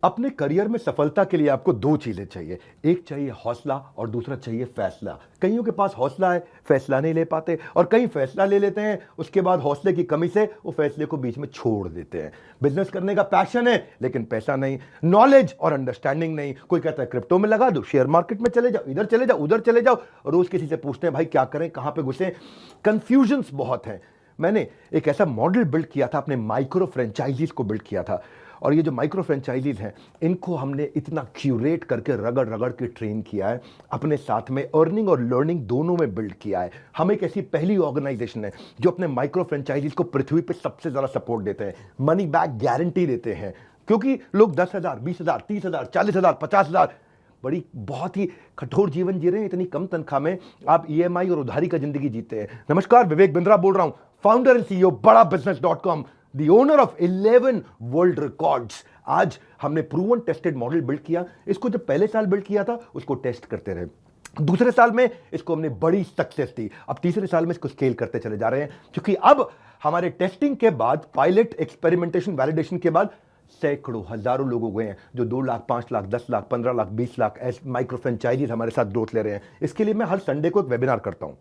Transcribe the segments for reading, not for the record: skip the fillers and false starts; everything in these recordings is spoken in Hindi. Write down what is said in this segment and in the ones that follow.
अपने करियर में सफलता के लिए आपको दो चीजें चाहिए। एक चाहिए हौसला और दूसरा चाहिए फैसला। कईयों के पास हौसला है, फैसला नहीं ले पाते, और कई फैसला ले लेते हैं, उसके बाद हौसले की कमी से वो फैसले को बीच में छोड़ देते हैं। बिजनेस करने का पैशन है लेकिन पैसा नहीं, नॉलेज और अंडरस्टैंडिंग नहीं। कोई कहता है क्रिप्टो में लगा दो, शेयर मार्केट में चले जाओ, इधर चले जाओ, उधर चले जाओ। रोज किसी से पूछते हैं भाई क्या करें, कहां पे घुसे। कंफ्यूजन्स बहुत हैं। मैंने एक ऐसा मॉडल बिल्ड किया था, अपने माइक्रो फ्रेंचाइजीज को बिल्ड किया था, और ये जो माइक्रो फ्रेंचाइजीज हैं इनको हमने इतना क्यूरेट करके रगड़ रगड़ के ट्रेन किया है, अपने साथ में अर्निंग और लर्निंग दोनों में बिल्ड किया है। हम एक ऐसी पहली ऑर्गेनाइजेशन है जो अपने माइक्रो फ्रेंचाइजीज को पृथ्वी पे सबसे ज्यादा सपोर्ट देते हैं, मनी बैक गारंटी देते हैं। क्योंकि लोग 10,000, 20,000, 30,000, 40,000, 50,000 बड़ी बहुत ही कठोर जीवन जी रहे हैं। इतनी कम तनख्वाह में आप ईएमआई और उधारी का जिंदगी जीते हैं। नमस्कार, विवेक बिंद्रा बोल रहा हूं, founder and CEO Bada business, the owner of 11 world records. आज हमने प्रूवन टेस्टेड मॉडल बिल्ड किया। इसको जब पहले साल बिल्ड किया था उसको टेस्ट करते रहे, दूसरे साल में इसको हमने बड़ी सक्सेस दी, अब तीसरे साल में इसको स्केल करते चले जा रहे हैं। क्योंकि अब हमारे टेस्टिंग के बाद, पायलट, एक्सपेरिमेंटेशन, वैलिडेशन के बाद सैकड़ों, हजारों लोग हो गए हैं जो 2 लाख, 5 लाख, 10 लाख, 15 लाख, 20 लाख ऐसे माइक्रो फ्रेंचाइजीज हमारे साथ ग्रोथ ले रहे हैं। इसके लिए मैं हर संडे को एक वेबिनार करता हूं।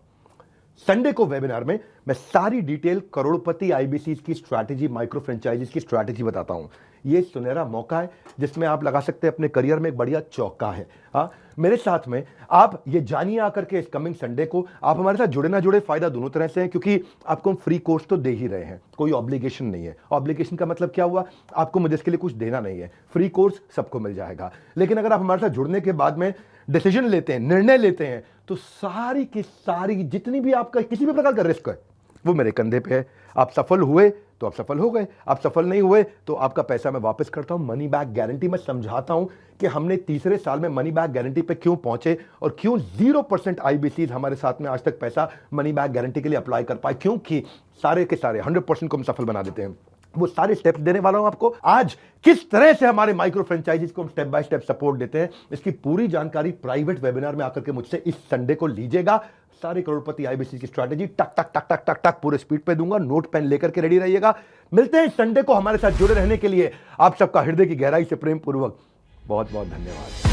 संडे को वेबिनार में मैं सारी डिटेल करोड़पति आईबीसीज की स्ट्रैटेजी, माइक्रो फ्रेंचाइजीज की स्ट्रैटेजी बताता हूं। ये सुनहरा मौका है जिसमें आप लगा सकते हैं अपने करियर में एक बढ़िया चौका है। हाँ, मेरे साथ में आप ये जानिए आकर के इस कमिंग संडे को। आप हमारे साथ जुड़े ना जुड़े फायदा दोनों तरह से है, क्योंकि आपको हम फ्री कोर्स तो दे ही रहे हैं, कोई ऑब्लिगेशन नहीं है। ऑब्लिगेशन का मतलब क्या हुआ, आपको मुझे इसके लिए कुछ देना नहीं है, फ्री कोर्स सबको मिल जाएगा। लेकिन अगर आप हमारे साथ जुड़ने के बाद में डिसीजन लेते हैं, निर्णय लेते हैं, तो सारी की सारी जितनी भी आपका किसी भी प्रकार का रिस्क है वो मेरे कंधे पे है। आप सफल हुए तो आप सफल हो गए, आप सफल नहीं हुए तो आपका पैसा मैं वापस करता हूं। मनी बैक गारंटी मैं समझाता हूं कि हमने तीसरे साल में मनी बैक गारंटी पे क्यों पहुंचे और क्यों 0% आईबीसीज हमारे साथ में आज तक पैसा मनी बैक गारंटी के लिए अप्लाई कर पाए, क्योंकि सारे के सारे 100% को हम सफल बना देते हैं। वो सारे स्टेप्स देने वाला हूं आपको आज। किस तरह से हमारे माइक्रो फ्रेंचाइजीज को हम स्टेप बाय स्टेप सपोर्ट देते हैं, इसकी पूरी जानकारी प्राइवेट वेबिनार में आकर के मुझसे इस संडे को लीजिएगा। सारे करोड़पति आईबीसी की स्ट्रैटेजी टक टक टक टक टक टक पूरे स्पीड पे दूंगा। नोट पेन लेकर के रेडी रहिएगा। मिलते हैं संडे को। हमारे साथ जुड़े रहने के लिए आप सबका हृदय की गहराई से प्रेम पूर्वक बहुत बहुत धन्यवाद।